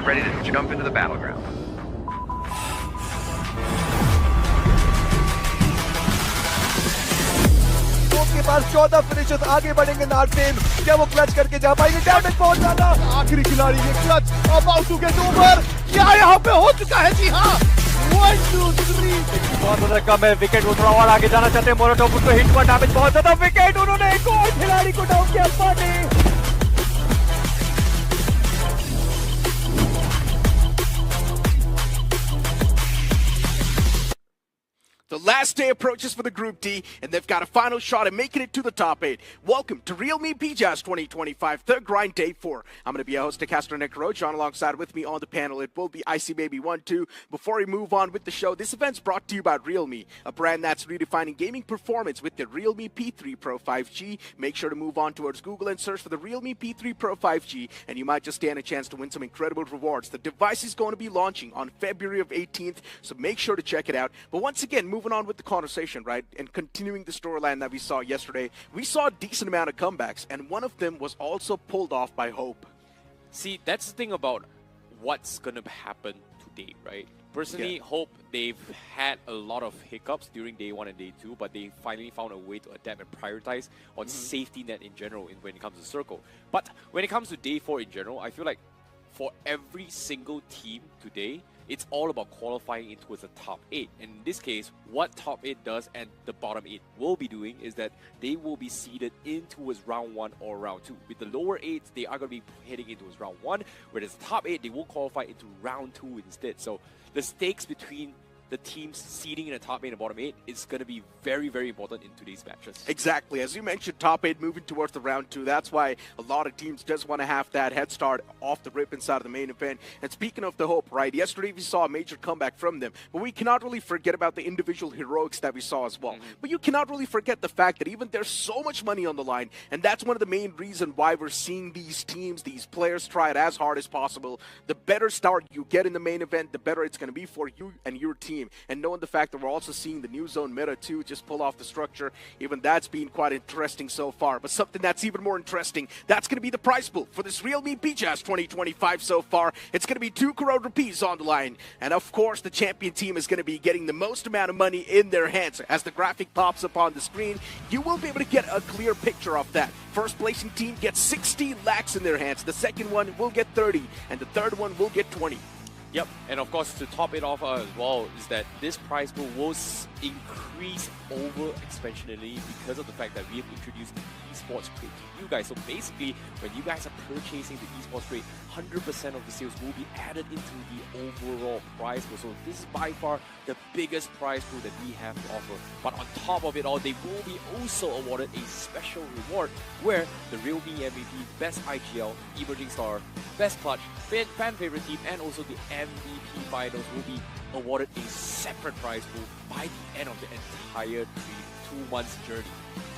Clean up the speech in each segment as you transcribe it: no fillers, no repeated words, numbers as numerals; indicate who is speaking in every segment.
Speaker 1: get ready to jump into the battleground.
Speaker 2: के पास 14 finishers आगे बढ़ेंगे नाट टीम क्या वो क्लच करके जा पाएंगे डैमेज बहुत ज्यादा आखिरी खिलाड़ी ये clutch about to get over क्या यहाँ पे हो चुका है जी हाँ 1 2 3 बहुत ज्यादा कम है विकेट वो थोड़ा और आगे जाना चाहते हैं मोरोटोप उसको हिट हुआ डैमेज बहुत ज्यादा विकेट उन्होंने एक और खिलाड़ी को डाउन किया पानी
Speaker 3: The last day approaches for the Group D, and they've got a final shot at making it to the top 8. Welcome to Realme PJazz 2025, the grind day 4. I'm going to be a host of Castro Necro. John alongside with me on the panel. It will be Icy Baby 1-2. Before we move on with the show, this event's brought to you by Realme, a brand that's redefining gaming performance with the Realme P3 Pro 5G. Make sure to move on towards Google and search for the Realme P3 Pro 5G, and you might just stand a chance to win some incredible rewards. The device is going to be launching on February of 18th, so make sure to check it out. But once again, moving on with the conversation, right, and continuing the storyline that we saw yesterday, we saw a decent amount of comebacks, and one of them was also pulled off by Hope.
Speaker 4: See, that's the thing about what's going to happen today, right? Personally,
Speaker 3: Yeah.
Speaker 4: Hope, they've had a lot of hiccups during day 1 and day 2, but they finally found a way to adapt and prioritize on safety net in general when it comes to Circle. But when it comes to day 4 in general, I feel like for every single team today, it's all about qualifying into the top 8. And in this case, what top 8 does and the bottom 8 will be doing is that they will be seeded in towards round 1 or round 2. With the lower 8s, they are going to be heading into round 1, whereas the top 8, they will qualify into round 2 instead. So the stakes between the teams seeding in the top 8 and bottom 8 is going to be very, very important in today's matches.
Speaker 3: Exactly. As you mentioned, top 8 moving towards the round 2. That's why a lot of teams just want to have that head start off the rip inside of the main event. And speaking of the Hope, right, yesterday we saw a major comeback from them. But we cannot really forget about the individual heroics that we saw as well. But you cannot really forget the fact that even there's so much money on the line. And that's one of the main reasons why we're seeing these teams, these players try it as hard as possible. The better start you get in the main event, the better it's going to be for you and your team. And knowing the fact that we're also seeing the new zone meta too just pull off the structure, even that's been quite interesting so far. But something that's even more interesting, that's going to be the prize pool for this Realme PJazz 2025 so far. It's going to be 2 crore rupees on the line. And of course, the champion team is going to be getting the most amount of money in their hands. As the graphic pops up on the screen, you will be able to get a clear picture of that. First placing team gets 16 lakhs in their hands. The second one will get 30, and the third one will get 20.
Speaker 4: Yep, and of course to top it off as well is that this prize pool will increase over exponentially because of the fact that we have introduced the esports crate to you guys. So basically, when you guys are purchasing the esports crate, 100% of the sales will be added into the overall prize pool. So this is by far the biggest prize pool that we have to offer. But on top of it all, they will be also awarded a special reward where the Realme MVP, Best IGL, Emerging Star, Best Clutch, Fan Favorite Team, and also the MVP finals will be awarded a separate prize pool by the end of the entire 2 months journey.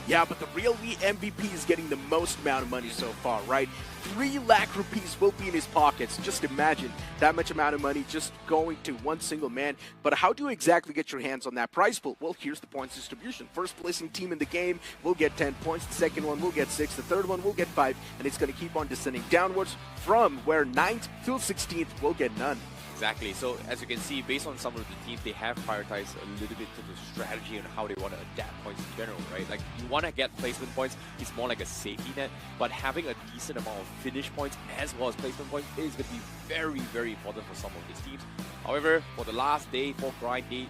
Speaker 3: Yeah, but the Realme MVP is getting the most amount of money so far, right? 3 lakh rupees will be in his pockets. Just imagine that much amount of money just going to one single man. But how do you exactly get your hands on that prize pool? Well, here's the points distribution. First placing team in the game will get 10 points. The second one will get 6. The third one will get 5. And it's going to keep on descending downwards from where 9th till 16th will get none.
Speaker 4: Exactly. So as you can see, based on some of the teams, they have prioritized a little bit to the strategy and how they want to adapt points in general, right? Like you want to get placement points, it's more like a safety net, but having a decent amount of finish points as well as placement points is going to be very, very important for some of these teams. However, for the last day, for grind day,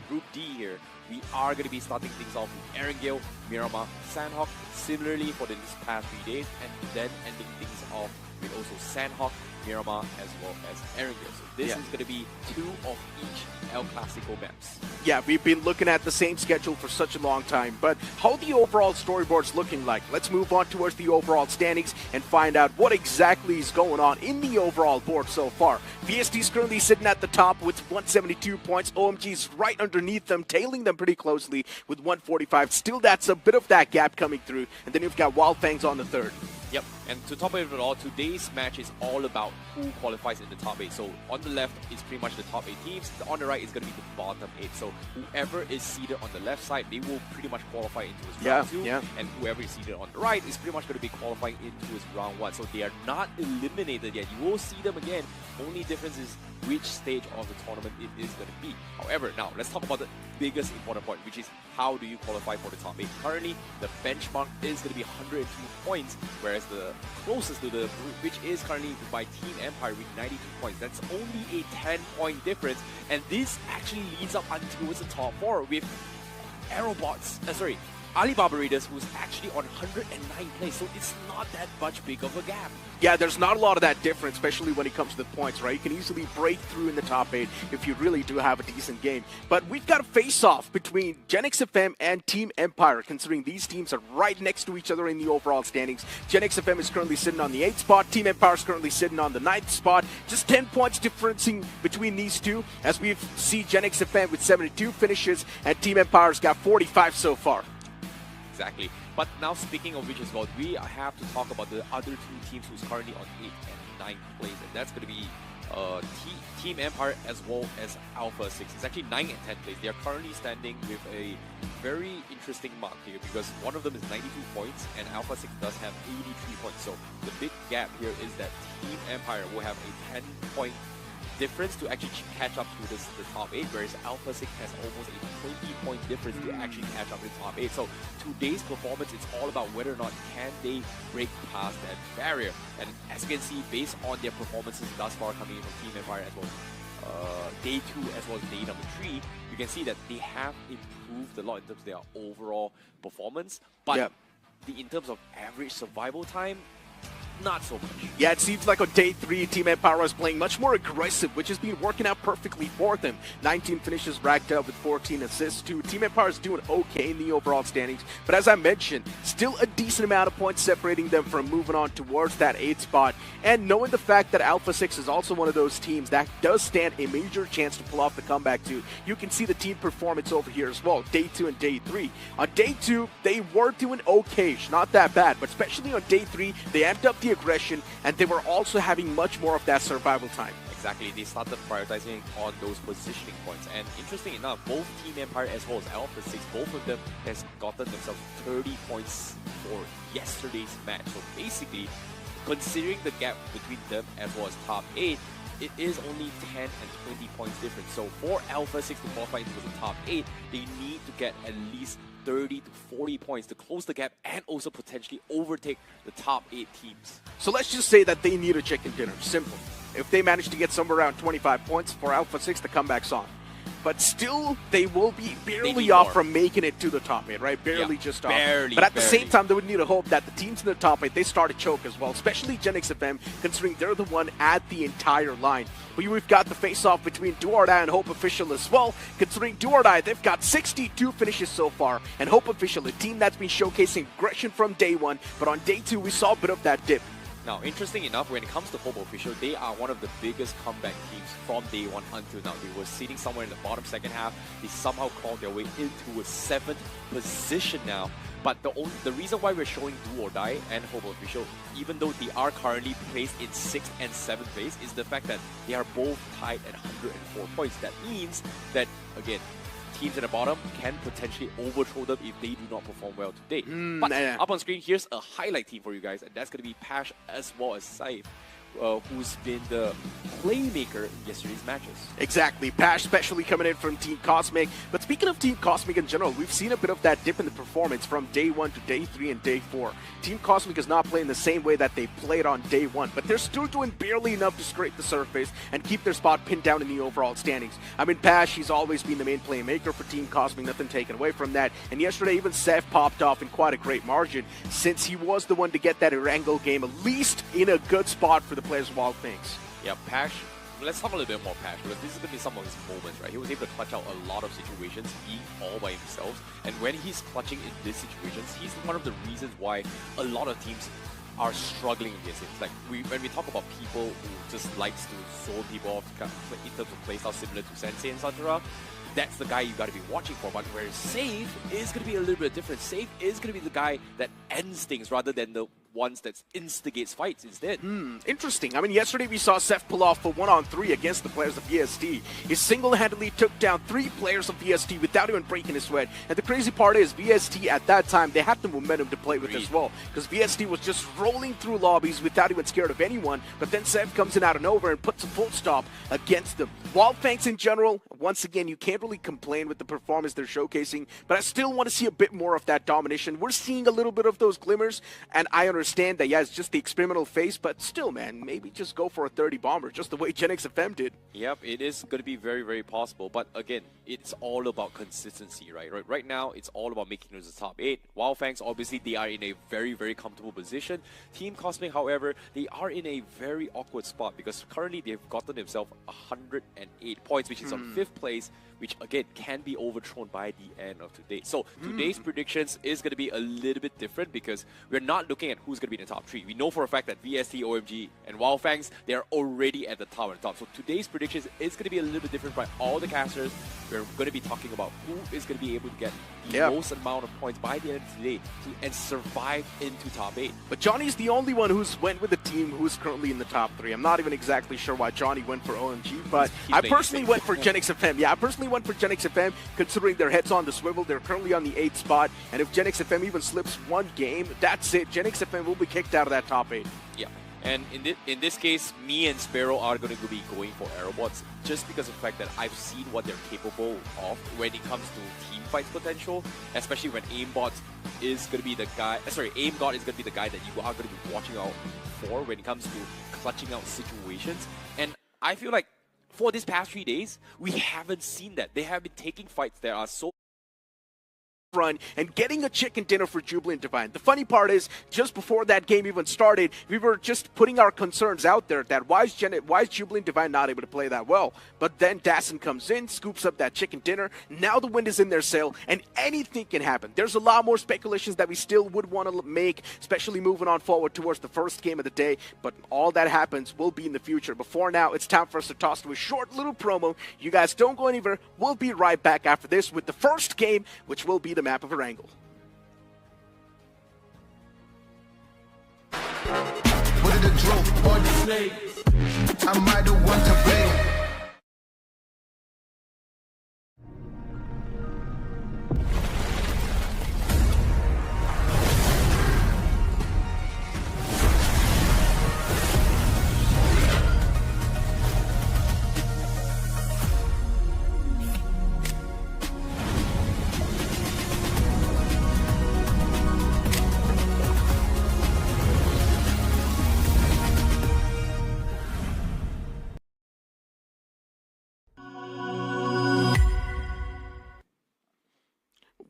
Speaker 4: Group D here, we are going to be starting things off with Erangel, Miramar, Sandhawk, similarly for these past 3 days, and then ending things off with also Sandhawk, Miramar, as well as Erangel. So this is going to be 2 of each El Clasico maps.
Speaker 3: Yeah, we've been looking at the same schedule for such a long time, but how the overall storyboard's looking like? Let's move on towards the overall standings and find out what exactly is going on in the overall board so far. VST's currently sitting at the top with 172 points. OMG's right underneath them, tailing them pretty closely with 145. Still, that's a bit of that gap coming through. And then you've got Wildfangs on the third.
Speaker 4: Yep, and to top it all, today's match is all about who qualifies in the top 8. So on the left is pretty much the top 8 teams. On the right is going to be the bottom 8. So whoever is seated on the left side, they will pretty much qualify into his round 2. And whoever is seated on the right is pretty much going to be qualifying into his round 1. So they are not eliminated yet. You will see them again. Only difference is which stage of the tournament it is going to be. However, now let's talk about the biggest important point, which is how do you qualify for the top 8. Currently, the benchmark is going to be 102 points, whereas the closest to the group, which is currently by Team Empire with 92 points. That's only a 10-point difference, and this actually leads up until the top 4 with Alibaba Raiders, who's actually on 109 place, so it's not that much big of a gap.
Speaker 3: Yeah, there's not a lot of that difference, especially when it comes to the points, right? You can easily break through in the top 8 if you really do have a decent game. But we've got a face-off between Genix FM and Team Empire, considering these teams are right next to each other in the overall standings. Genix FM is currently sitting on the 8th spot. Team Empire is currently sitting on the 9th spot. Just 10 points differencing between these two, as we see Genix FM with 72 finishes, and Team Empire's got 45 so far.
Speaker 4: Exactly. But now speaking of which as well, we have to talk about the other two teams who's currently on 8th and 9th place, and that's going to be Team Empire as well as Alpha 6. It's actually 9th and 10th place. They are currently standing with a very interesting mark here because one of them is 92 points and Alpha 6 does have 83 points. So the big gap here is that Team Empire will have a 10-point difference to actually catch up to the top 8, whereas Alpha 6 has almost a 20-point difference to actually catch up to the top 8. So today's performance, it's all about whether or not can they break past that barrier. And as you can see, based on their performances thus far coming in from Team Empire as well, day 2 as well as day number 3, you can see that they have improved a lot in terms of their overall performance. But in terms of average survival time, not so much.
Speaker 3: Yeah, it seems like on day 3, Team Empire is playing much more aggressive, which has been working out perfectly for them. 19 finishes racked up with 14 assists too. Team Empire is doing okay in the overall standings, but as I mentioned, still a decent amount of points separating them from moving on towards that 8th spot. And knowing the fact that Alpha 6 is also one of those teams that does stand a major chance to pull off the comeback too, you can see the team performance over here as well, day 2 and day 3. On day 2, they were doing okay, not that bad, but especially on day 3, they amped up the aggression, and they were also having much more of that survival time.
Speaker 4: Exactly, they started prioritizing on those positioning points, and interesting enough, both Team Empire as well as Alpha 6, both of them has gotten themselves 30 points for yesterday's match. So basically, considering the gap between them as well as top 8, it is only 10 and 20 points difference. So for Alpha 6 to qualify into the top 8, they need to get at least 30 to 40 points to close the gap and also potentially overtake the top 8 teams.
Speaker 3: So let's just say that they need a chicken dinner. Simple. If they manage to get somewhere around 25 points for Alpha 6, the comeback's on. But still, they will be barely off from making it to the top 8, right? Barely just off. But at the same time, they would need to hope that the teams in the top 8, they start a choke as well, especially Genix FM, considering they're the one at the entire line. But we've got the face-off between Do or Die and Hope Official as well, considering Do or Die, they've got 62 finishes so far, and Hope Official, a team that's been showcasing aggression from day 1, but on day 2, we saw a bit of that dip.
Speaker 4: Now, interesting enough, when it comes to Hope Official, they are one of the biggest comeback teams from day 1 until now. They were sitting somewhere in the bottom second half. They somehow crawled their way into a 7th position now. But the reason why we're showing Do or Die and Hope Official, even though they are currently placed in 6th and 7th place, is the fact that they are both tied at 104 points. That means that, again, teams at the bottom can potentially overthrow them if they do not perform well today. But up on screen, here's a highlight team for you guys, and that's going to be Pash as well as Saif, who's been the playmaker in yesterday's matches.
Speaker 3: Exactly. Pash especially coming in from Team Cosmic. But speaking of Team Cosmic in general, we've seen a bit of that dip in the performance from day 1 to day 3 and day 4. Team Cosmic is not playing the same way that they played on day 1, but they're still doing barely enough to scrape the surface and keep their spot pinned down in the overall standings. I mean, Pash, he's always been the main playmaker for Team Cosmic, nothing taken away from that. And yesterday, even Seth popped off in quite a great margin, since he was the one to get that Erangel game at least in a good spot for the players of all things.
Speaker 4: Yeah, Pash, let's talk a little bit more Pash, because this is going to be some of his moments, right? He was able to clutch out a lot of situations, being all by himself. And when he's clutching in these situations, he's one of the reasons why a lot of teams are struggling against him. Like, when we talk about people who just likes to zone people off in terms of playstyle similar to Sensei and Santura, that's the guy you got to be watching for. But where Safe is going to be a little bit different. Safe is going to be the guy that ends things rather than the ones that instigates fights instead.
Speaker 3: Interesting. I mean, yesterday we saw Seth pull off a 1-on-3 against the players of VST. He single-handedly took down 3 players of VST without even breaking a sweat. And the crazy part is, VST at that time, they had the momentum to play with as well. Because VST was just rolling through lobbies without even scared of anyone. But then Seth comes in out of nowhere and puts a full stop against them. Wildfangs in general, once again, you can't really complain with the performance they're showcasing. But I still want to see a bit more of that domination. We're seeing a little bit of those glimmers. And I understand that, yeah, it's just the experimental phase. But still, man, maybe just go for a 30 bomber, just the way GenXFM did.
Speaker 4: Yep, it is going to be very, very possible. But again, it's all about consistency, right? Right now, it's all about making it to the top 8. Wildfangs, obviously, they are in a very, very comfortable position. Team Cosmic, however, they are in a very awkward spot because currently they've gotten themselves 108 points, which is on 5th place, which again can be overthrown by the end of today. So today's predictions is going to be a little bit different because we're not looking at who's going to be in the top 3. We know for a fact that VST, OMG, and Wildfangs, they're already at the top and top. So today's predictions is going to be a little bit different by all the casters. We're going to be talking about who is going to be able to get the most amount of points by the end of today and survive into top 8.
Speaker 3: But Johnny's the only one who's went with the team who's currently in the top 3. I'm not even exactly sure why Johnny went for OMG, but I personally went for GenXFM. Yeah, I personally went for GenXFM, considering their heads on the swivel. They're currently on the 8th spot, and if GenXFM even slips one game, that's it. GenXFM will be kicked out of that top 8.
Speaker 4: Yeah. And in this case, me and Sparrow are going to be going for Aerobots just because of the fact that I've seen what they're capable of when it comes to team fight potential, especially when Aimbot is going to be the guy, AimGod is going to be the guy that you are going to be watching out for when it comes to clutching out situations. And I feel like for these past 3 days, we haven't seen that. They have been taking fights that are so
Speaker 3: run and getting a chicken dinner for Jubilant Divine. The funny part is, just before that game even started, we were just putting our concerns out there that why is Jubilant Divine not able to play that well? But then Dassen comes in, scoops up that chicken dinner. Now the wind is in their sail, and anything can happen. There's a lot more speculations that we still would want to make, especially moving on forward towards the first game of the day. But all that happens will be in the future. Before now, it's time for us to toss to a short little promo. You guys don't go anywhere. We'll be right back after this with the first game, which will be the map of Erangel.
Speaker 5: What did the drop or the snake? Am I the one to blame?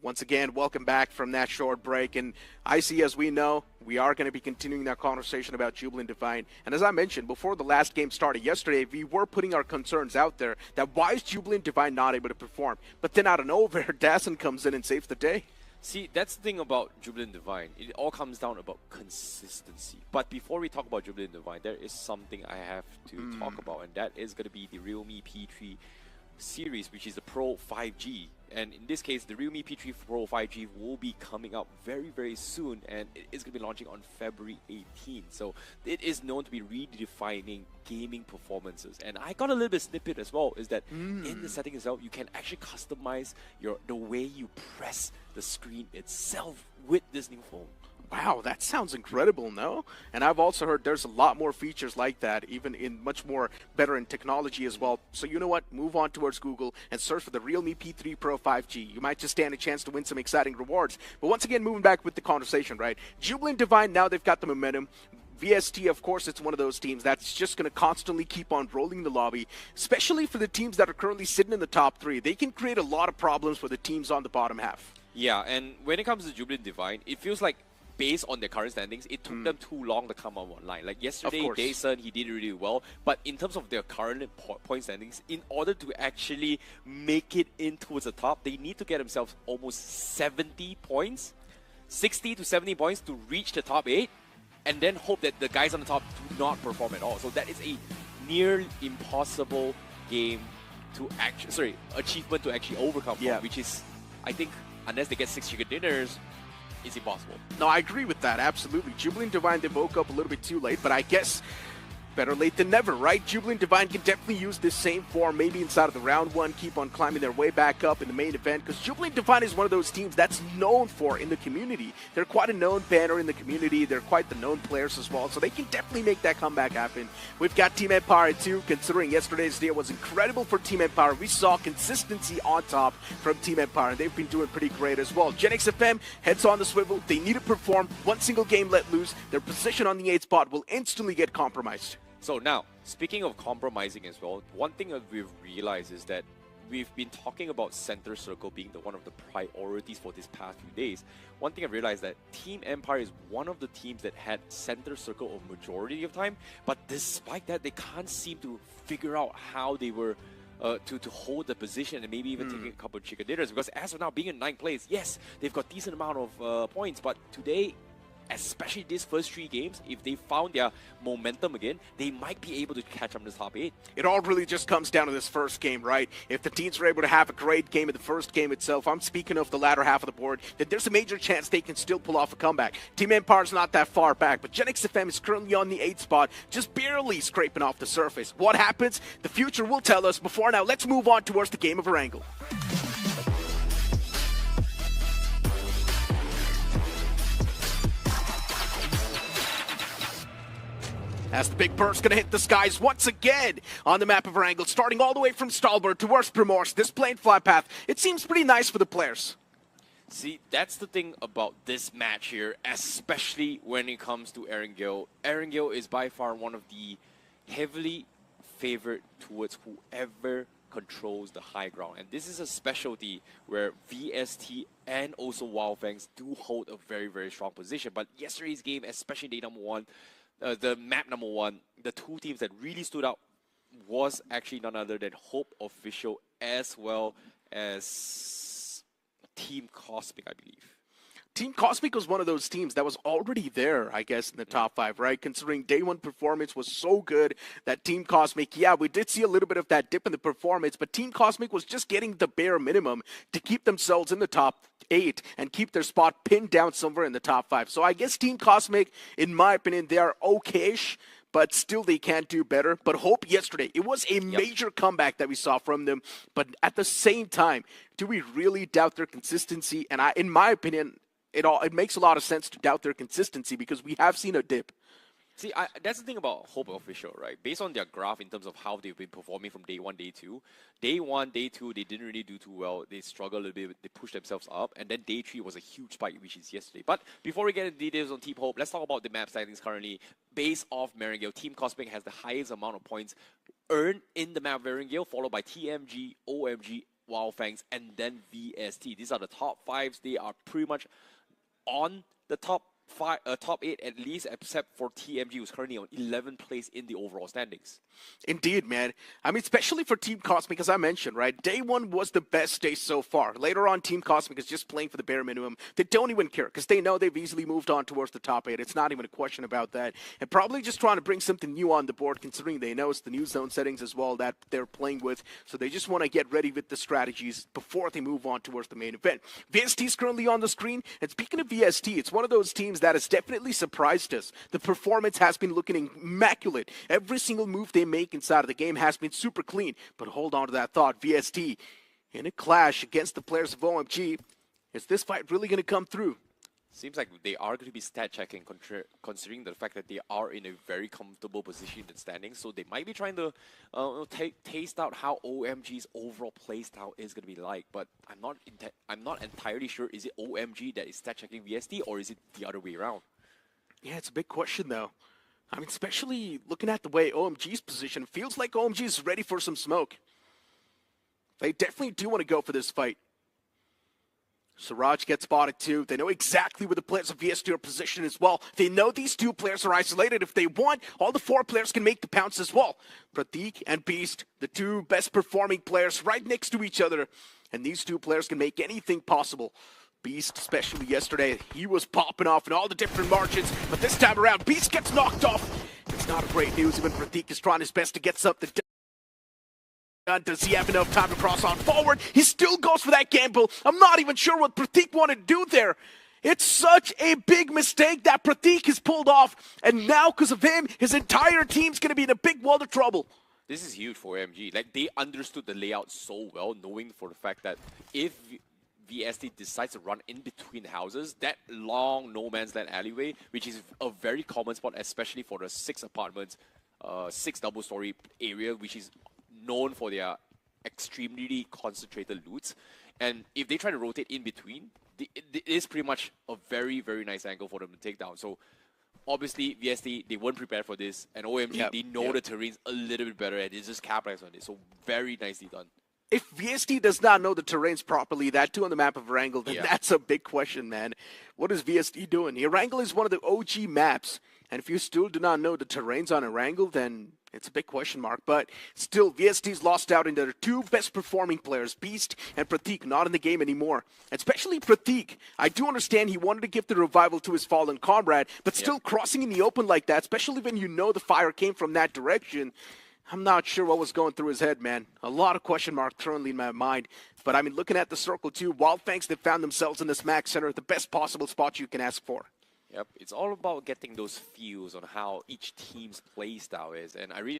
Speaker 3: Once again, welcome back from that short break. And I see, as we know, we are going to be continuing that conversation about Jubilant Divine. And as I mentioned, before the last game started yesterday, we were putting our concerns out there that why is Jubilant Divine not able to perform? But then out of nowhere, Dassen comes in and saves the day.
Speaker 4: See, that's the thing about Jubilant Divine. It all comes down about consistency. But before we talk about Jubilant Divine, there is something I have to talk about, and that is going to be the Realme P3 series, which is the Pro 5G. And in this case, the Realme P3 Pro 5G will be coming out very, very soon, and it is going to be launching on February 18th. So it is known to be redefining gaming performances. And I got a little bit snippet as well, is that in the setting itself, you can actually customize the way you press the screen itself with this new phone.
Speaker 3: Wow, that sounds incredible, no? And I've also heard there's a lot more features like that, even in much more better in technology as well. So you know what? Move on towards Google and search for the Realme P3 Pro 5G. You might just stand a chance to win some exciting rewards. But once again, moving back with the conversation, right? Jubilant Divine, now they've got the momentum. VST, of course, it's one of those teams that's just going to constantly keep on rolling the lobby, especially for the teams that are currently sitting in the top 3. They can create a lot of problems for the teams on the bottom half.
Speaker 4: Yeah, and when it comes to Jubilant Divine, it feels like based on their current standings, it took them too long to come on online. Like yesterday, Dason, he did really well. But in terms of their current point standings, in order to actually make it in towards the top, they need to get themselves almost 70 points, 60 to 70 points to reach the top 8, and then hope that the guys on the top do not perform at all. So that is a near impossible game to achievement to actually overcome, which is, I think, unless they get 6 chicken dinners, it's impossible.
Speaker 3: No, I agree with that, absolutely. Jubilant Divine, they woke up a little bit too late, but I guess better late than never, right? Jubilant Divine can definitely use this same form, maybe inside of the round one, keep on climbing their way back up in the main event, because Jubilant Divine is one of those teams that's known for in the community. They're quite a known banner in the community. They're quite the known players as well, so they can definitely make that comeback happen. We've got Team Empire too, considering yesterday's day was incredible for Team Empire. We saw consistency on top from Team Empire, and they've been doing pretty great as well. Gen X FM heads on the swivel. They need to perform. One single game let loose, their position on the 8th spot will instantly get compromised.
Speaker 4: So now, speaking of compromising as well, one thing that we've realized is that we've been talking about center circle being one of the priorities for this past few days. One thing I've realized that Team Empire is one of the teams that had center circle a majority of time, but despite that, they can't seem to figure out how they were to hold the position and maybe even taking a couple of chicken dinners, because as of now, being in 9th place, yes, they've got decent amount of points, but today, especially these first 3 games, if they found their momentum again, they might be able to catch up in the top 8.
Speaker 3: It all really just comes down to this first game, right? If the teams were able to have a great game in the first game itself, I'm speaking of the latter half of the board, then there's a major chance they can still pull off a comeback. Team Empire's not that far back, but Gen X FM is currently on the 8th spot, just barely scraping off the surface. What happens? The future will tell us. Before now, let's move on towards the game of Erangel. As the big bird's going to hit the skies once again on the map of Erangel, starting all the way from Stalbert towards Primorsk. This plain fly path, it seems pretty nice for the players.
Speaker 4: See, that's the thing about this match here, especially when it comes to Erangel. Erangel is by far one of the heavily favored towards whoever controls the high ground. And this is a specialty where VST and also Wildfangs do hold a very, very strong position. But yesterday's game, especially day number 1, the map number 1, the 2 teams that really stood out was actually none other than Hope Official as well as Team Cosmic, I believe.
Speaker 3: Team Cosmic was one of those teams that was already there, I guess, in the top 5, right? Considering day 1 performance was so good that Team Cosmic, yeah, we did see a little bit of that dip in the performance, but Team Cosmic was just getting the bare minimum to keep themselves in the top 8 and keep their spot pinned down somewhere in the top 5. So I guess Team Cosmic, in my opinion, they are okay-ish, but still they can't do better. But Hope yesterday, it was a major comeback that we saw from them, but at the same time, do we really doubt their consistency? And in my opinion, it makes a lot of sense to doubt their consistency because we have seen a dip.
Speaker 4: See, that's the thing about Hope Official, right? Based on their graph in terms of how they've been performing from day 1, day 2. Day 1, day 2, they didn't really do too well. They struggled a little bit. They pushed themselves up. And then day 3 was a huge spike, which is yesterday. But before we get into details on Team Hope, let's talk about the map standings currently. Based off Erangel, Team Cosmic has the highest amount of points earned in the map of Erangel, followed by TMG, OMG, Wildfangs, and then VST. These are the top 5s. They are pretty much on the top 8 at least, except for TMG, who's currently on 11th place in the overall standings.
Speaker 3: Indeed, man. I mean, especially for Team Cosmic, as I mentioned, right? Day 1 was the best day so far. Later on, Team Cosmic is just playing for the bare minimum. They don't even care because they know they've easily moved on towards the top 8. It's not even a question about that. And probably just trying to bring something new on the board, considering they know it's the new zone settings as well that they're playing with. So they just want to get ready with the strategies before they move on towards the main event. VST is currently on the screen. And speaking of VST, it's one of those teams that has definitely surprised us. The performance has been looking immaculate. Every single move they make inside of the game has been super clean. But hold on to that thought. VST in a clash against the players of OMG. Is this fight really going to come through?
Speaker 4: Seems like they are going to be stat checking, considering the fact that they are in a very comfortable position in the standings. So they might be trying to taste out how OMG's overall playstyle is going to be like. But I'm not entirely sure. Is it OMG that is stat checking VST, or is it the other way around?
Speaker 3: Yeah, it's a big question though. I mean, especially looking at the way OMG's position, feels like OMG is ready for some smoke. They definitely do want to go for this fight. Siraj gets spotted too. They know exactly where the players of VST are positioned as well. They know these 2 players are isolated. If they want, all the 4 players can make the pounce as well. Pratik and Beast, the 2 best performing players right next to each other. And these 2 players can make anything possible. Beast, especially yesterday, he was popping off in all the different margins. But this time around, Beast gets knocked off. It's not great news. Even Pratik is trying his best to get something done. Does he have enough time to cross on forward? He still goes for that gamble. I'm not even sure what Pratik wanted to do there. It's such a big mistake that Pratik has pulled off, and now because of him, his entire team's going to be in a big world of trouble.
Speaker 4: This is huge for AMG. Like, they understood the layout so well, knowing for the fact that if VST decides to run in between houses, that long no man's land alleyway, which is a very common spot, especially for the 6 apartments, 6 double-story area, which is known for their extremely concentrated loots. And if they try to rotate in between, it is pretty much a very, very nice angle for them to take down. So obviously, VST, they weren't prepared for this, and OMG, they know the terrains a little bit better, and they just capitalized on it. So very nicely done.
Speaker 3: If VST does not know the terrains properly, that too on the map of Erangel, then that's a big question, man. What is VST doing? Erangel is one of the OG maps, and if you still do not know the terrains on Erangel, then it's a big question mark. But still, VST's lost out in their 2 best performing players, Beast and Pratik, not in the game anymore. Especially Pratik. I do understand he wanted to give the revival to his fallen comrade, but still crossing in the open like that, especially when you know the fire came from that direction, I'm not sure what was going through his head, man. A lot of question marks currently in my mind. But I mean, looking at the circle too, Wildfangs, they found themselves in this max center, the best possible spot you can ask for.
Speaker 4: Yep, it's all about getting those feels on how each team's play style is, and I really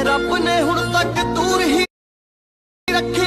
Speaker 5: ਰੱਬ ਨੇ ਹੁਣ ਤੱਕ ਦੂਰ ਹੀ ਰੱਖੀ